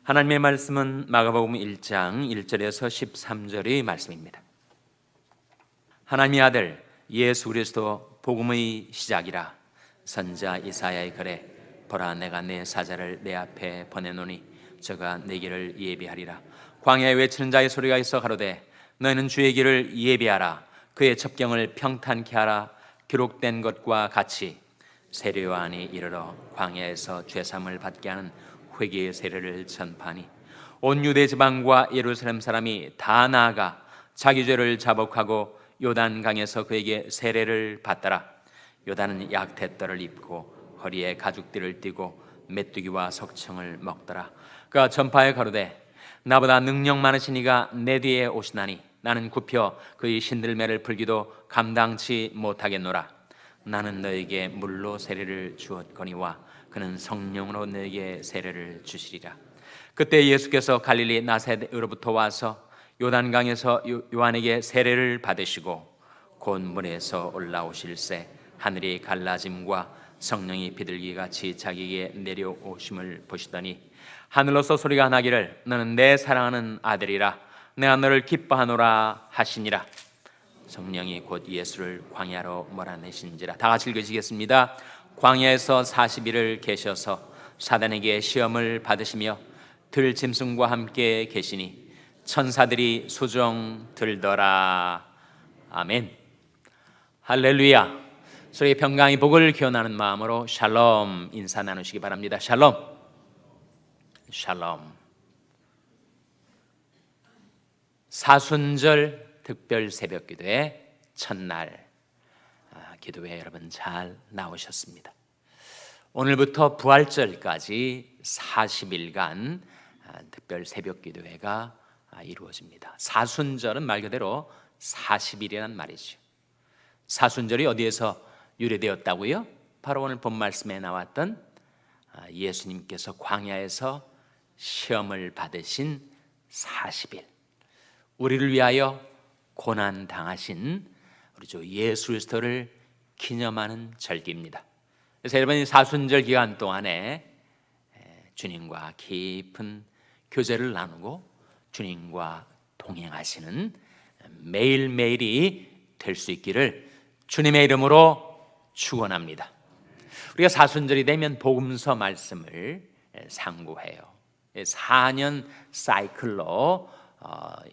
하나님의 말씀은 마가복음 1장 1절에서 13절의 말씀입니다. 하나님의 아들 예수 그리스도 복음의 시작이라. 선자 이사야의 글에 보라 내가 내 사자를 내 앞에 보내노니 저가 내 길을 예비하리라. 광야에 외치는 자의 소리가 있어 가로되 너희는 주의 길을 예비하라. 그의 첩경을 평탄케 하라. 기록된 것과 같이 세례요한이 이르러 광야에서 죄사함을 받게 하는 회개의 세례를 전파하니 온 유대 지방과 예루살렘 사람이 다 나아가 자기 죄를 자복하고 요단강에서 그에게 세례를 받더라. 요단은 약대떨을 입고 허리에 가죽띠를 띠고 메뚜기와 석청을 먹더라. 그가 전파에 가로되 나보다 능력 많으신 이가 내 뒤에 오시나니 나는 굽혀 그의 신들매를 풀기도 감당치 못하겠노라. 나는 너에게 물로 세례를 주었거니와 그는 성령으로 너에게 세례를 주시리라. 그때 예수께서 갈릴리 나사렛으로부터 와서 요단강에서 요한에게 세례를 받으시고 곧 물에서 올라오실새 하늘이 갈라짐과 성령이 비둘기같이 자기에게 내려오심을 보시더니 하늘로서 소리가 나기를 너는 내 사랑하는 아들이라 내가 너를 기뻐하노라 하시니라. 성령이 곧 예수를 광야로 몰아내신지라. 다 같이 읽으시겠습니다. 광야에서 40일을 계셔서 사단에게 시험을 받으시며 들짐승과 함께 계시니 천사들이 수종 들더라. 아멘. 할렐루야. 소리의 평강이 복을 기원하는 마음으로 샬롬 인사 나누시기 바랍니다. 샬롬. 샬롬. 사순절 특별 새벽기도의 첫날 기도회 여러분 잘 나오셨습니다. 오늘부터 부활절까지 40일간 특별 새벽기도회가 이루어집니다. 사순절은 말 그대로 40일이란 말이죠. 사순절이 어디에서 유래되었다고요? 바로 오늘 본 말씀에 나왔던 예수님께서 광야에서 시험을 받으신 40일, 우리를 위하여 고난 당하신 우리 주 예수 그리스도를 기념하는 절기입니다. 그래서 여러분 이 사순절 기간 동안에 주님과 깊은 교제를 나누고 주님과 동행하시는 매일매일이 될 수 있기를 주님의 이름으로 축원합니다. 우리가 사순절이 되면 복음서 말씀을 상고해요. 4년 사이클로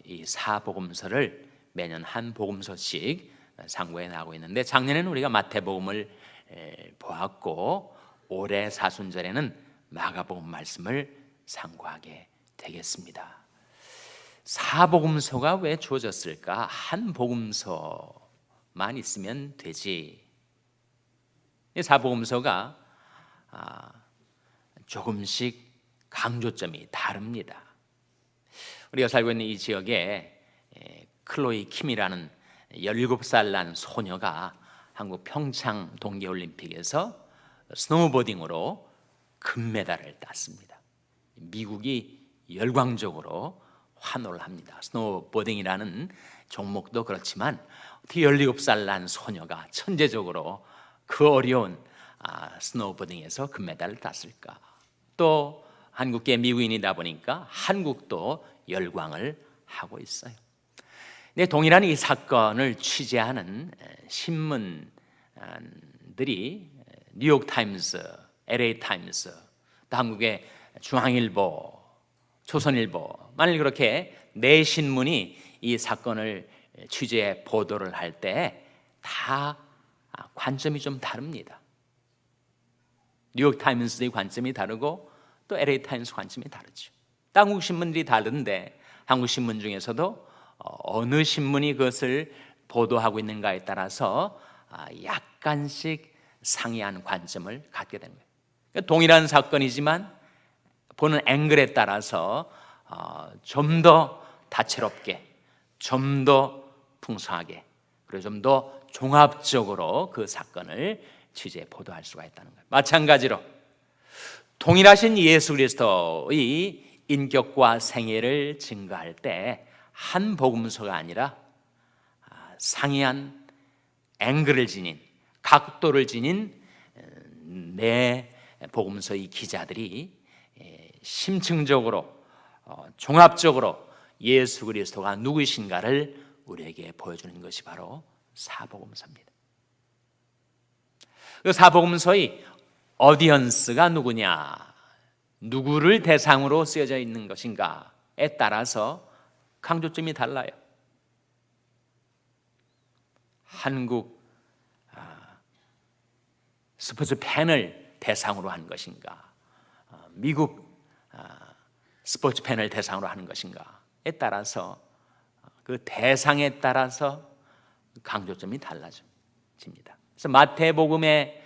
이 사복음서를 매년 한 복음서씩 상고해 나가고 있는데 작년에는 우리가 마태복음을 보았고 올해 사순절에는 마가복음 말씀을 상고하게 되겠습니다. 사복음서가 왜 주어졌을까? 한 복음서만 있으면 되지. 이 사복음서가 조금씩 강조점이 다릅니다. 우리가 살고 있는 이 지역에 클로이 킴이라는 17살 난 소녀가 한국 평창 동계올림픽에서 스노우보딩으로 금메달을 땄습니다. 미국이 열광적으로 환호를 합니다. 스노우보딩이라는 종목도 그렇지만 어떻게 17살 난 소녀가 천재적으로 그 어려운 스노우보딩에서 금메달을 땄을까? 또 한국계 미국인이다 보니까 한국도 열광을 하고 있어요. 근데 동일한 이 사건을 취재하는 신문들이 뉴욕타임스, LA타임스, 또 한국의 중앙일보, 조선일보, 만일 그렇게 네 신문이 이 사건을 취재 보도를 할 때 다 관점이 좀 다릅니다. 뉴욕타임스의 관점이 다르고 또 LA타임스 관점이 다르죠. 한국 신문들이 다른데 한국 신문 중에서도 어느 신문이 그것을 보도하고 있는가에 따라서 약간씩 상이한 관점을 갖게 되는 거예요. 그러니까 동일한 사건이지만 보는 앵글에 따라서 좀 더 다채롭게, 좀 더 풍성하게, 그리고 좀 더 종합적으로 그 사건을 취재 보도할 수가 있다는 거예요. 마찬가지로 동일하신 예수 그리스도의 인격과 생애를 증거할 때 한 복음서가 아니라 상이한 앵글을 지닌, 각도를 지닌 네 복음서의 기자들이 심층적으로 종합적으로 예수 그리스도가 누구이신가를 우리에게 보여주는 것이 바로 사복음서입니다. 그 사복음서의 어디언스가 누구냐, 누구를 대상으로 쓰여져 있는 것인가에 따라서 강조점이 달라요. 한국 스포츠 팬을 대상으로 한 것인가, 미국 스포츠 팬을 대상으로 하는 것인가에 따라서, 그 대상에 따라서 강조점이 달라집니다. 그래서 마태복음의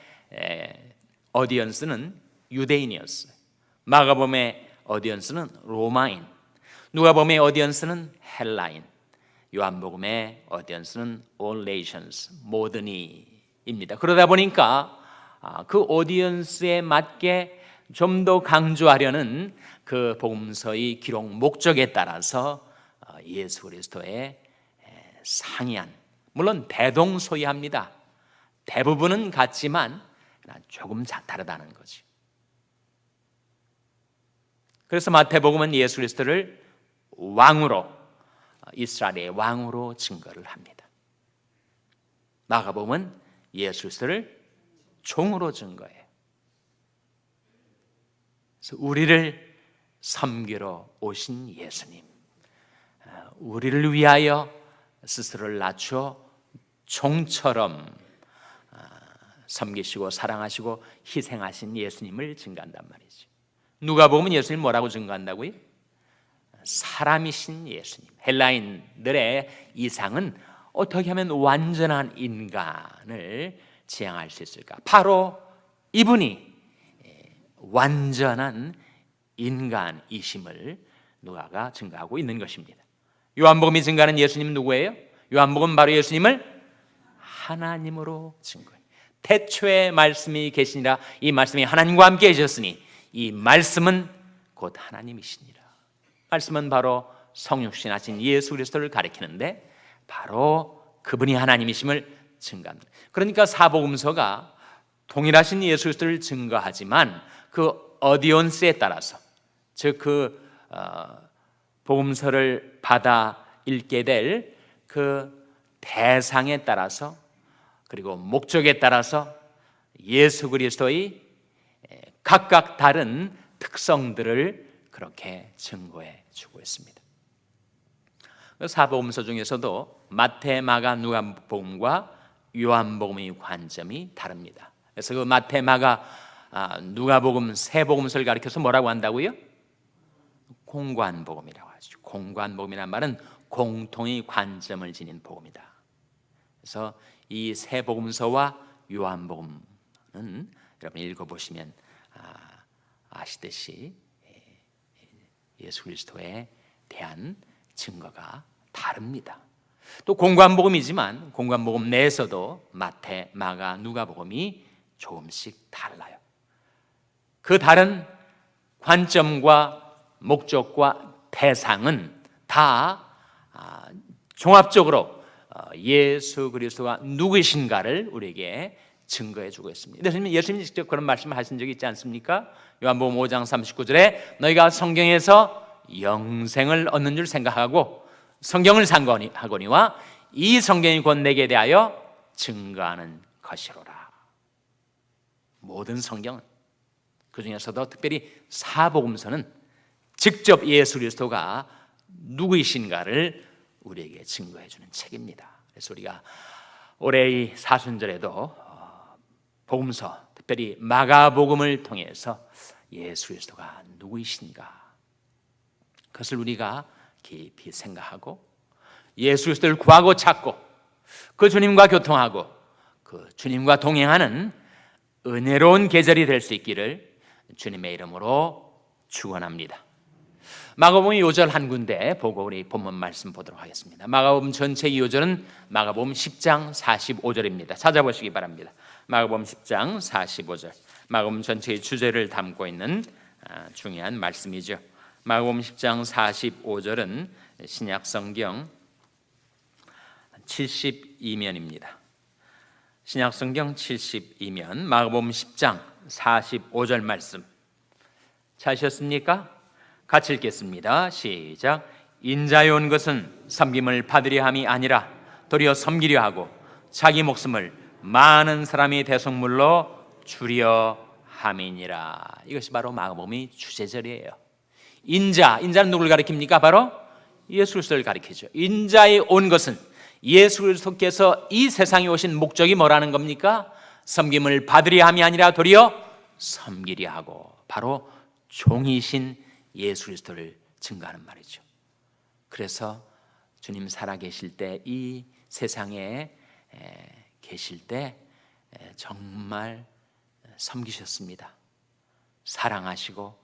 어디언스는 유대인이었어요. 마가복음의 어디언스는 로마인, 누가복음의 어디언스는 헬라인, 요한복음의 어디언스는 all nations, 모든 이입니다. 그러다 보니까 그 오디언스에 맞게 좀 더 강조하려는 그 복음서의 기록 목적에 따라서 예수 그리스도의 상이한, 물론 대동소이합니다. 대부분은 같지만 조금 다르다는 거죠. 그래서 마태복음은 예수 그리스도를 왕으로, 이스라엘의 왕으로 증거를 합니다. 마가복음은 예수 그리스도를 종으로 증거해요. 그래서 우리를 섬기러 오신 예수님, 우리를 위하여 스스로를 낮추어 종처럼 섬기시고 사랑하시고 희생하신 예수님을 증거한단 말이죠. 누가복음은 예수님 뭐라고 증거한다고요? 사람이신 예수님. 헬라인들의 이상은 어떻게 하면 완전한 인간을 지향할 수 있을까? 바로 이분이 완전한 인간이심을 누가가 증거하고 있는 것입니다. 요한복음이 증거하는 예수님은 누구예요? 요한복음은 바로 예수님을 하나님으로 증거해요. 태초에 말씀이 계시니라, 이 말씀이 하나님과 함께 계셨으니 이 말씀은 곧 하나님이시니라. 말씀은 바로 성육신하신 예수 그리스도를 가리키는데 바로 그분이 하나님이심을 증거합니다. 그러니까 사복음서가 동일하신 예수 그리스도를 증거하지만 그 어디언스에 따라서, 즉 그 복음서를 받아 읽게 될 그 대상에 따라서, 그리고 목적에 따라서 예수 그리스도의 각각 다른 특성들을 그렇게 증거해 주고 있습니다. 사복음서 중에서도 마태, 마가, 누가복음과 요한복음의 관점이 다릅니다. 그래서 그 마태, 마가, 누가복음 세 복음서를 가리켜서 뭐라고 한다고요? 공관복음이라고 하죠. 공관복음이란 말은 공통의 관점을 지닌 복음이다. 그래서 이 세 복음서와 요한복음은 여러분 읽어보시면 아시듯이 예수 그리스도에 대한 증거가 다릅니다. 또 공관복음이지만 공관복음 내에서도 마태, 마가, 누가복음이 조금씩 달라요. 그 다른 관점과 목적과 대상은 다 종합적으로 예수 그리스도가 누구이신가를 우리에게 증거해 주고 있습니다. 예수님이 직접 그런 말씀을 하신 적이 있지 않습니까? 요한복음 5장 39절에 너희가 성경에서 영생을 얻는 줄 생각하고 성경을 상고하거니와 이 성경이 곧 내게 대하여 증거하는 것이로라. 모든 성경은, 그 중에서도 특별히 사복음서는 직접 예수 그리스도가 누구이신가를 우리에게 증거해 주는 책입니다. 그래서 우리가 올해의 사순절에도 복음서, 특별히 마가복음을 통해서 예수 그리스도가 누구이신가, 그것을 우리가 깊이 생각하고 예수 그리스도를 구하고 찾고 그 주님과 교통하고 그 주님과 동행하는 은혜로운 계절이 될 수 있기를 주님의 이름으로 축원합니다. 마가복음 요절 한 군데 보고 우리 본문 말씀 보도록 하겠습니다. 마가복음 전체 요절은 마가복음 10장 45절입니다. 찾아보시기 바랍니다. 마가복음 10장 45절, 마가복음 전체의 주제를 담고 있는 중요한 말씀이죠. 마가복음 10장 45절은 신약성경 72면입니다. 신약성경 72면 마가복음 10장 45절 말씀 찾으셨습니까? 같이 읽겠습니다. 시작. 인자에 온 것은 섬김을 받으려 함이 아니라 도리어 섬기려 하고 자기 목숨을 많은 사람의 대속물로 주려 함이니라. 이것이 바로 마가복음의 주제절이에요. 인자는 누구를 가리킵니까? 바로 예수 그리스도를 가리키죠. 인자에 온 것은 예수 그리스도께서 이 세상에 오신 목적이 뭐라는 겁니까? 섬김을 받으려 함이 아니라 도리어 섬기려 하고, 바로 종이신 예수 그리스도를 증거하는 말이죠. 그래서 주님 살아계실 때, 이 세상에 계실 때 정말 섬기셨습니다. 사랑하시고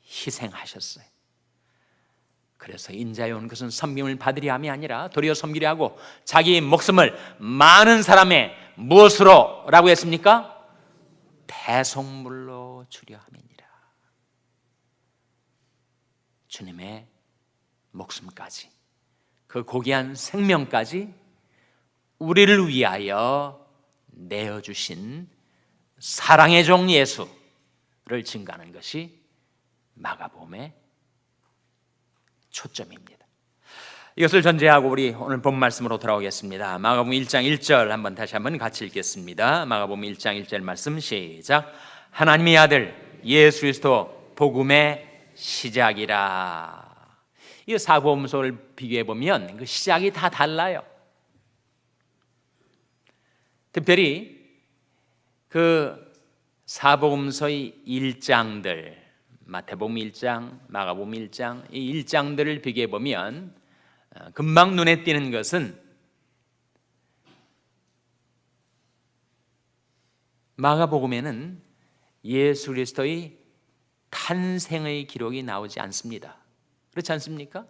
희생하셨어요. 그래서 인자에 온 것은 섬김을 받으려 함이 아니라 도리어 섬기려 하고 자기 목숨을 많은 사람의 무엇으로 라고 했습니까? 대속물로 주려 함이니라. 주님의 목숨까지, 그 고귀한 생명까지 우리를 위하여 내어주신 사랑의 종 예수를 증거하는 것이 마가복음의 초점입니다. 이것을 전제하고 우리 오늘 본 말씀으로 돌아오겠습니다. 마가복음 1장 1절 다시 한번 같이 읽겠습니다. 마가복음 1장 1절 말씀 시작. 하나님의 아들 예수 그리스도 복음의 시작이라. 이 사복음서를 비교해 보면 그 시작이 다 달라요. 특별히 그 사복음서의 1장들, 마태복음 1장, 마가복음 1장, 이 1장들을 비교해 보면 금방 눈에 띄는 것은 마가복음에는 예수 그리스도의 탄생의 기록이 나오지 않습니다. 그렇지 않습니까?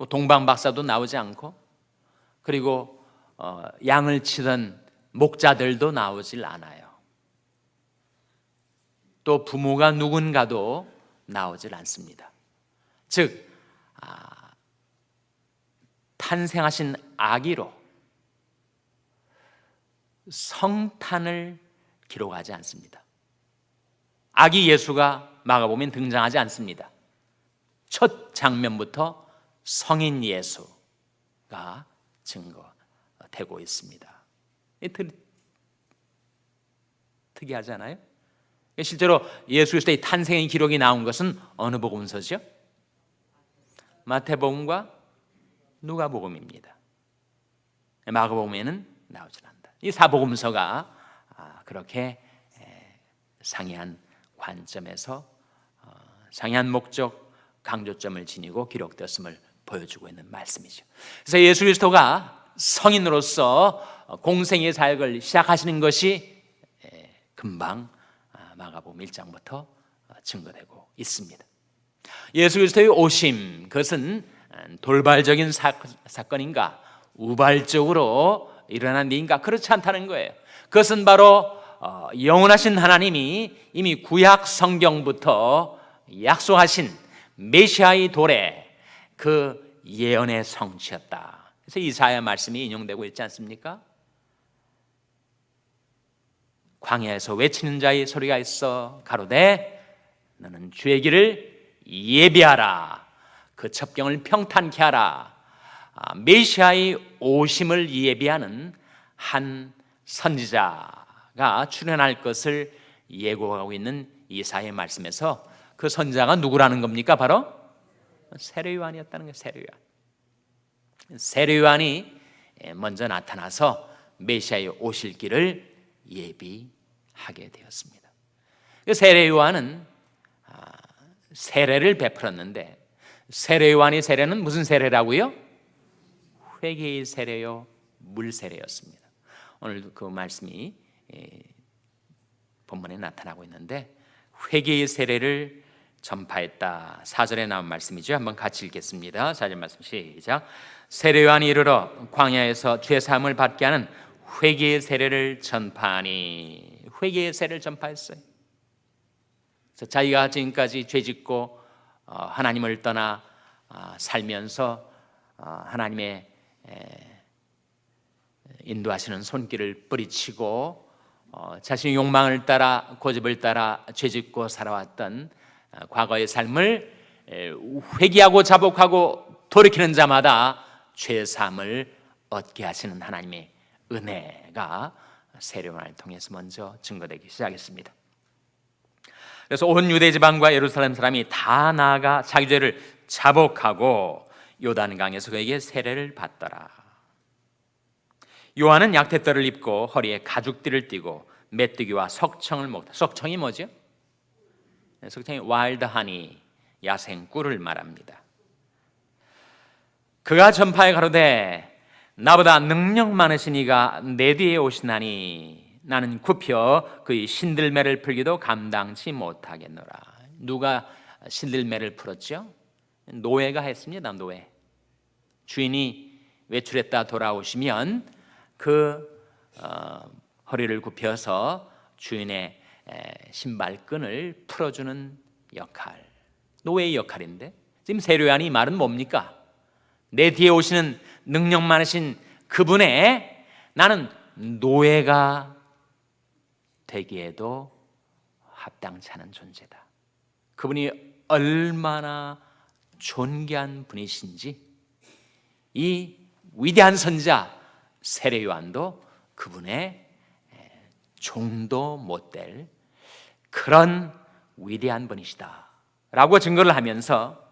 동방박사도 나오지 않고, 그리고 양을 치던 목자들도 나오질 않아요. 또 부모가 누군가도 나오질 않습니다. 즉 탄생하신 아기로 성탄을 기록하지 않습니다. 아기 예수가 마가복음에 등장하지 않습니다. 첫 장면부터 성인 예수가 증거되고 있습니다. 특이하잖아요. 실제로 예수 그리스도의 탄생의 기록이 나온 것은 어느 복음서죠? 마태복음과 누가복음입니다. 마가복음에는 나오지 않는다. 이 사복음서가 그렇게 상이한 관점에서 상이한 목적, 강조점을 지니고 기록되었음을 보여주고 있는 말씀이죠. 그래서 예수 그리스도가 성인으로서 공생의 사역을 시작하시는 것이 금방 마가복음 1장부터 증거되고 있습니다. 예수 그리스도의 오심, 그것은 돌발적인 사건인가, 우발적으로 일어난 일인가, 그렇지 않다는 거예요. 그것은 바로 영원하신 하나님이 이미 구약 성경부터 약속하신 메시아의 도래, 그 예언의 성취였다. 그래서 이사야 말씀이 인용되고 있지 않습니까? 광야에서 외치는 자의 소리가 있어 가로되 너는 주의 길을 예비하라, 그 첩경을 평탄케 하라. 메시아의 오심을 예비하는 한 선지자가 출현할 것을 예고하고 있는 이사야의 말씀에서 그 선지자가 누구라는 겁니까? 바로 세례 요한이었다는 거예요. 세례 요한이 먼저 나타나서 메시아의 오실 길을 예비하게 되었습니다. 세례 요한은 세례를 베풀었는데, 세례 요한의 세례는 무슨 세례라고요? 회개의 세례요, 물세례였습니다. 오늘 그 말씀이 본문에 나타나고 있는데, 회개의 세례를 전파했다. 4절에 나온 말씀이죠. 한번 같이 읽겠습니다. 4절 말씀 시작. 세례 요한이 이르러 광야에서 죄 사함을 받게 하는 회개의 세례를 전파하니. 회개의 세례를 전파했어요. 그래서 자기가 지금까지 죄짓고 하나님을 떠나 살면서 하나님의 인도하시는 손길을 뿌리치고 자신의 욕망을 따라, 고집을 따라 죄짓고 살아왔던 과거의 삶을 회개하고 자복하고 돌이키는 자마다 죄 사함을 얻게 하시는 하나님의 은혜가 세례요한을 통해서 먼저 증거되기 시작했습니다. 그래서 온 유대 지방과 예루살렘 사람이 다 나아가 자기 죄를 자복하고 요단강에서 그에게 세례를 받더라. 요한은 약태떨을 입고 허리에 가죽띠를 띠고 메뚜기와 석청을 먹다. 석청이 뭐죠? 석청이 와일드 하니, 야생 꿀을 말합니다. 그가 전파에 가로되 나보다 능력 많으신 이가 내 뒤에 오시나니 나는 굽혀 그의 신들매를 풀기도 감당치 못하겠노라. 누가 신들매를 풀었죠? 노예가 했습니다. 노예. 주인이 외출했다 돌아오시면 그 허리를 굽혀서 주인의 신발끈을 풀어주는 역할, 노예의 역할인데, 지금 세례요한이 이 말은 뭡니까? 내 뒤에 오시는 능력 많으신 그분의 나는 노예가 되기에도 합당치 않은 존재다. 그분이 얼마나 존귀한 분이신지 이 위대한 선지자 세례요한도 그분의 종도 못 될 그런 위대한 분이시다 라고 증거를 하면서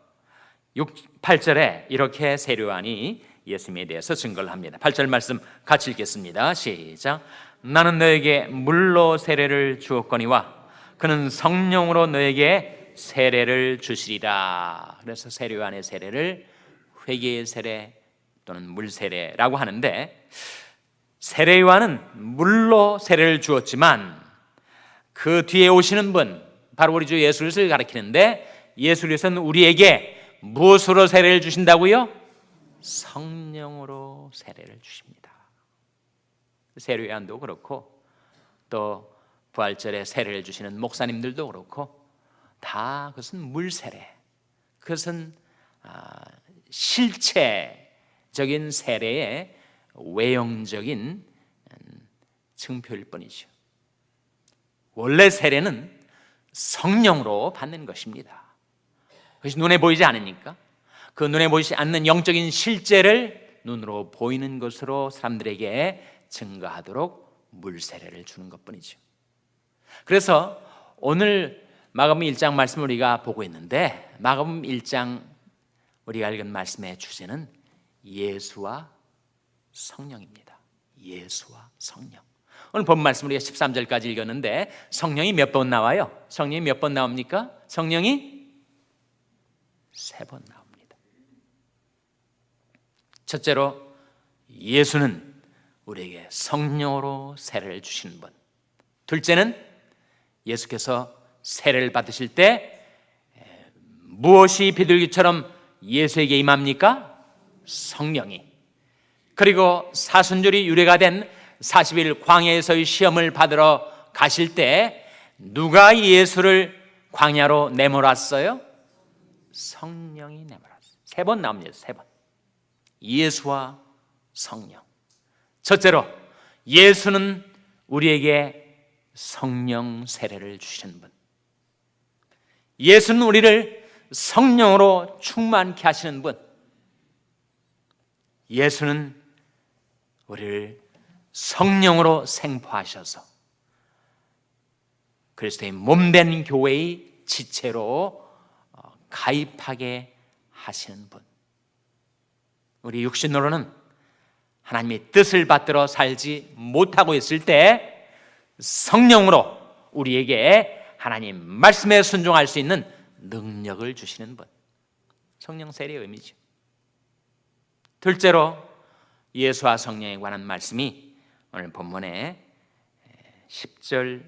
8절에 이렇게 세례요한이 예수님에 대해서 증거를 합니다. 8절 말씀 같이 읽겠습니다. 시작. 나는 너에게 물로 세례를 주었거니와 그는 성령으로 너에게 세례를 주시리라. 그래서 세례요한의 세례를 회개의 세례 또는 물세례라고 하는데, 세례요한은 물로 세례를 주었지만 그 뒤에 오시는 분, 바로 우리 주 예수 그리스도를 가리키는데, 예수 그리스도는 우리에게 무엇으로 세례를 주신다고요? 성령으로 세례를 주십니다. 세례요한도 그렇고 또 부활절에 세례를 주시는 목사님들도 그렇고 다 그것은 물세례, 그것은 실체적인 세례의 외형적인 증표일 뿐이죠. 원래 세례는 성령으로 받는 것입니다. 그것이 눈에 보이지 않으니까 그 눈에 보이지 않는 영적인 실제를 눈으로 보이는 것으로 사람들에게 증거하도록 물세례를 주는 것뿐이죠. 그래서 오늘 마가복음 1장 말씀을 우리가 보고 있는데, 마가복음 1장 우리가 읽은 말씀의 주제는 예수와 성령입니다. 예수와 성령. 오늘 본 말씀 우리가 13절까지 읽었는데 성령이 몇 번 나와요? 성령이 몇 번 나옵니까? 성령이 3번 나옵니다. 첫째로 예수는 우리에게 성령으로 세례를 주시는 분. 둘째는 예수께서 세례를 받으실 때 무엇이 비둘기처럼 예수에게 임합니까? 성령이. 그리고 사순절이 유래가 된 40일 광야에서의 시험을 받으러 가실 때 누가 예수를 광야로 내몰았어요? 성령이 내몰았어요. 3번 나옵니다. 3번. 예수와 성령. 첫째로 예수는 우리에게 성령 세례를 주시는 분. 예수는 우리를 성령으로 충만케 하시는 분. 예수는 우리를 성령으로 생포하셔서 그리스도의 몸된 교회의 지체로 가입하게 하시는 분. 우리 육신으로는 하나님의 뜻을 받들어 살지 못하고 있을 때 성령으로 우리에게 하나님 말씀에 순종할 수 있는 능력을 주시는 분. 성령 세례의 의미죠. 둘째로 예수와 성령에 관한 말씀이 오늘 본문의 10절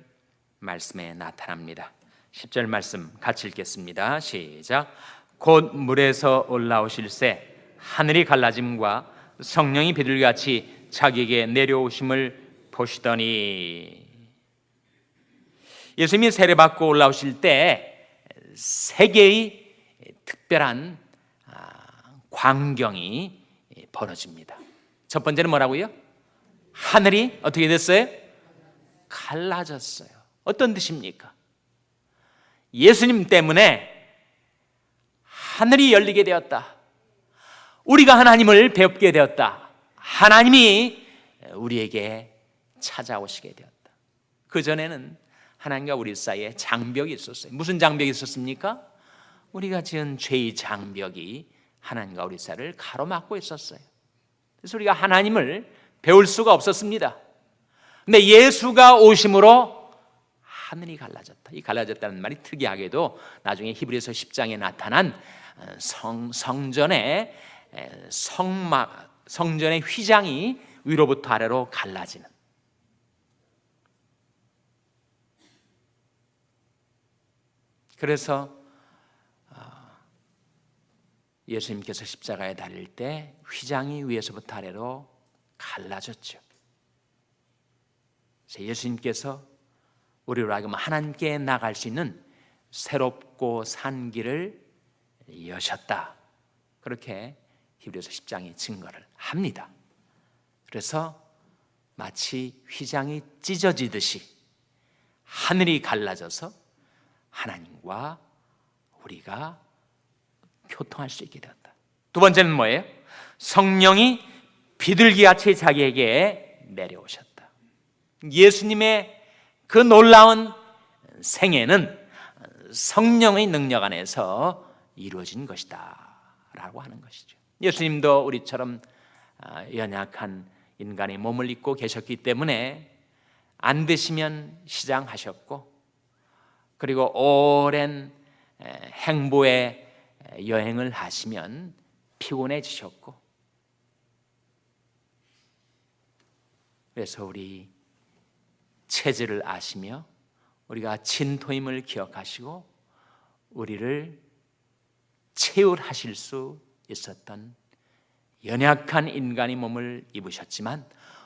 말씀에 나타납니다. 10절 말씀 같이 읽겠습니다. 시작. 곧 물에서 올라오실새 하늘이 갈라짐과 성령이 비둘기같이 자기에게 내려오심을 보시더니, 예수님이 세례받고 올라오실 때 세 개의 특별한 광경이 벌어집니다. 첫 번째는 뭐라고요? 하늘이 어떻게 됐어요? 갈라졌어요. 어떤 뜻입니까? 예수님 때문에 하늘이 열리게 되었다. 우리가 하나님을 배웁게 되었다. 하나님이 우리에게 찾아오시게 되었다. 그전에는 하나님과 우리 사이에 장벽이 있었어요. 무슨 장벽이 있었습니까? 우리가 지은 죄의 장벽이 하나님과 우리 사이를 가로막고 있었어요. 그래서 우리가 하나님을 배울 수가 없었습니다. 근데 예수가 오심으로 하늘이 갈라졌다. 이 갈라졌다는 말이 특이하게도 나중에 히브리서 10장에 나타난 성전의 휘장이 위로부터 아래로 갈라지는, 그래서 예수님께서 십자가에 달릴 때 휘장이 위에서부터 아래로 갈라졌죠. 그래서 예수님께서 우리로 하여금 하나님께 나갈 수 있는 새롭고 산 길을 여셨다. 그렇게 히브리서 10장이 증거를 합니다. 그래서 마치 휘장이 찢어지듯이 하늘이 갈라져서 하나님과 우리가 교통할 수 있게 되었다. 두 번째는 뭐예요? 성령이 비둘기같이 자기에게 내려오셨다. 예수님의 그 놀라운 생애는 성령의 능력 안에서 이루어진 것이다 라고 하는 것이죠. 예수님도 우리처럼 연약한 인간의 몸을 입고 계셨기 때문에 안 드시면 시장하셨고, 그리고 오랜 행보의 여행을 하시면 피곤해지셨고, 그래서 우리 체질을 아시며 우리가 진토임을 기억하시고 우리를 채울하실 수 있었던 연약한 인간의 몸을 입으셨지만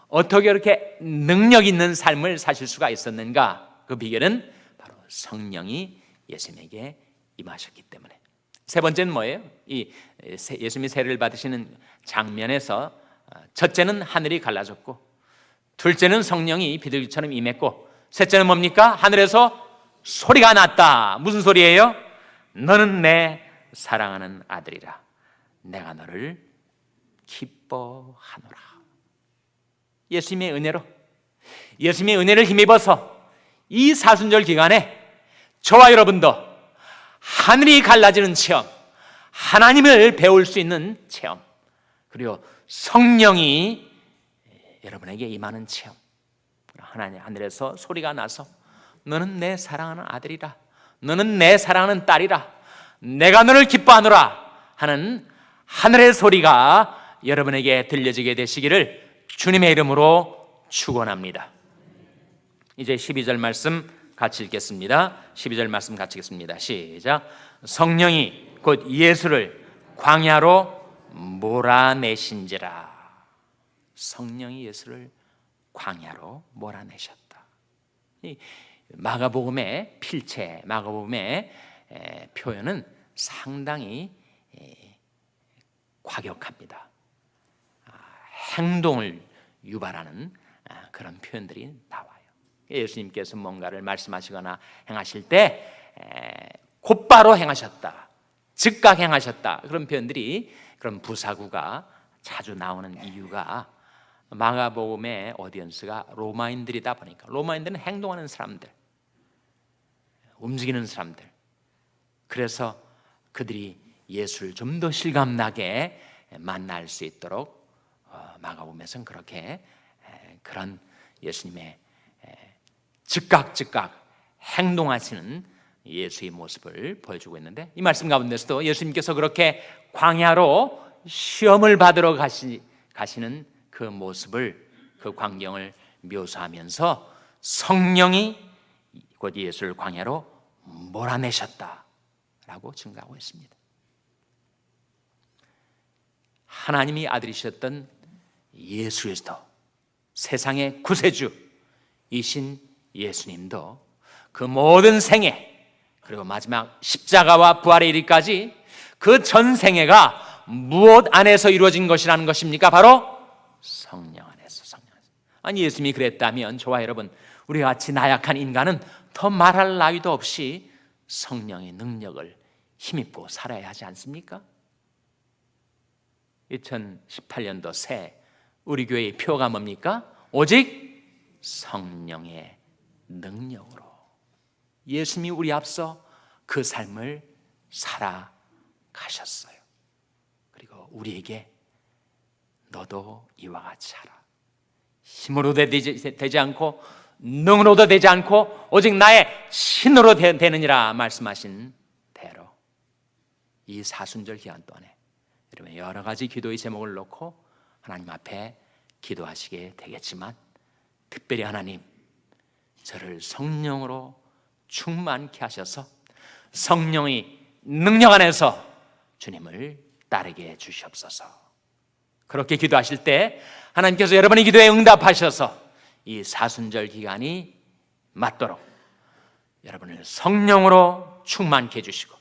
어떻게 이렇게 능력 있는 삶을 사실 수가 있었는가? 그 비결은 바로 성령이 예수님에게 임하셨기 때문에. 세 번째는 뭐예요? 이 예수님이 세례를 받으시는 장면에서 첫째는 하늘이 갈라졌고, 둘째는 성령이 비둘기처럼 임했고, 셋째는 뭡니까? 하늘에서 소리가 났다. 무슨 소리예요? 너는 내 사랑하는 아들이라. 내가 너를 기뻐하노라. 예수님의 은혜를 힘입어서 이 사순절 기간에 저와 여러분도 하늘이 갈라지는 체험, 하나님을 배울 수 있는 체험, 그리고 성령이 여러분에게 임하는 체험, 하나님 하늘에서 소리가 나서 너는 내 사랑하는 아들이라, 너는 내 사랑하는 딸이라, 내가 너를 기뻐하노라 하는 하늘의 소리가 여러분에게 들려지게 되시기를 주님의 이름으로 축원합니다. 이제 12절 말씀 같이 읽겠습니다. 12절 말씀 같이 읽겠습니다. 시작. 성령이 곧 예수를 광야로 몰아내신지라. 성령이 예수를 광야로 몰아내셨다. 이 마가복음의 필체, 마가복음의 표현은 상당히 과격합니다. 행동을 유발하는 그런 표현들이 나와요. 예수님께서 뭔가를 말씀하시거나 행하실 때 곧바로 행하셨다, 즉각 행하셨다, 그런 표현들이, 그런 부사구가 자주 나오는 이유가 마가복음의 오디언스가 로마인들이다 보니까, 로마인들은 행동하는 사람들, 움직이는 사람들, 그래서 그들이 예수를 좀 더 실감나게 만날 수 있도록 마가복음에서는 그렇게 그런 예수님의 즉각 행동하시는 예수의 모습을 보여주고 있는데, 이 말씀 가운데서도 예수님께서 그렇게 광야로 시험을 받으러 가시는 그 모습을, 그 광경을 묘사하면서 성령이 곧 예수를 광야로 몰아내셨다라고 증가하고 있습니다. 하나님이 아들이셨던 예수 그리스도, 세상의 구세주이신 예수님도 그 모든 생애, 그리고 마지막 십자가와 부활의 일까지 그 전 생애가 무엇 안에서 이루어진 것이라는 것입니까? 바로 성령 안에서, 성령 안에서. 아니, 예수님이 그랬다면 저와 여러분, 우리 같이 나약한 인간은 더 말할 나위도 없이 성령의 능력을 힘입고 살아야 하지 않습니까? 2018년도 새 우리 교회의 표가 뭡니까? 오직 성령의 능력으로. 예수님이 우리 앞서 그 삶을 살아가셨어요. 그리고 우리에게 너도 이와 같이 하라. 힘으로도 되지 않고 능으로도 되지 않고 오직 나의 신으로 되느니라 말씀하신 대로 이 사순절 기간 동안에 여러분 여러 가지 기도의 제목을 놓고 하나님 앞에 기도하시게 되겠지만, 특별히 하나님, 저를 성령으로 충만케 하셔서 성령의 능력 안에서 주님을 따르게 해 주시옵소서. 그렇게 기도하실 때 하나님께서 여러분의 기도에 응답하셔서 이 사순절 기간이 맞도록 여러분을 성령으로 충만케 해주시고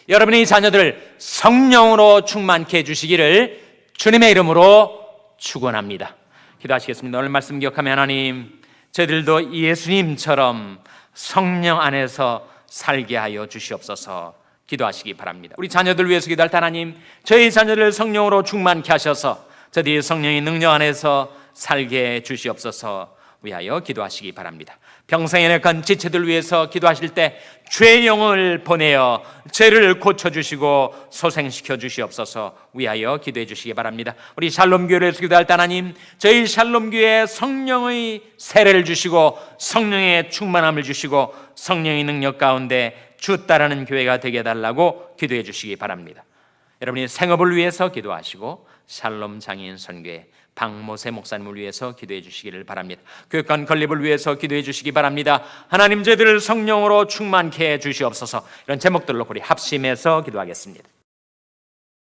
여러분의 자녀들을 성령으로 충만케 해주시기를 주님의 이름으로 축원합니다. 기도하시겠습니다. 오늘 말씀 기억하며 하나님, 저희들도 예수님처럼 성령 안에서 살게 하여 주시옵소서. 기도하시기 바랍니다. 우리 자녀들 위해서 기도할 때 하나님, 저희 자녀를 성령으로 충만케 하셔서 저희들이 성령의 능력 안에서 살게 주시옵소서 위하여 기도하시기 바랍니다. 평생에 내건 지체들 위해서 기도하실 때 죄의 영을 보내어 죄를 고쳐주시고 소생시켜 주시옵소서 위하여 기도해 주시기 바랍니다. 우리 샬롬교회를 위해서 기도할 때 하나님, 저희 샬롬교회에 성령의 세례를 주시고 성령의 충만함을 주시고 성령의 능력 가운데 주 따르는 교회가 되게 해달라고 기도해 주시기 바랍니다. 여러분이 생업을 위해서 기도하시고 샬롬 장애인 선교회 박모세 목사님을 위해서 기도해 주시기를 바랍니다. 교육관 건립을 위해서 기도해 주시기 바랍니다. 하나님, 저희들을 성령으로 충만케 해 주시옵소서. 이런 제목들로 우리 합심해서 기도하겠습니다.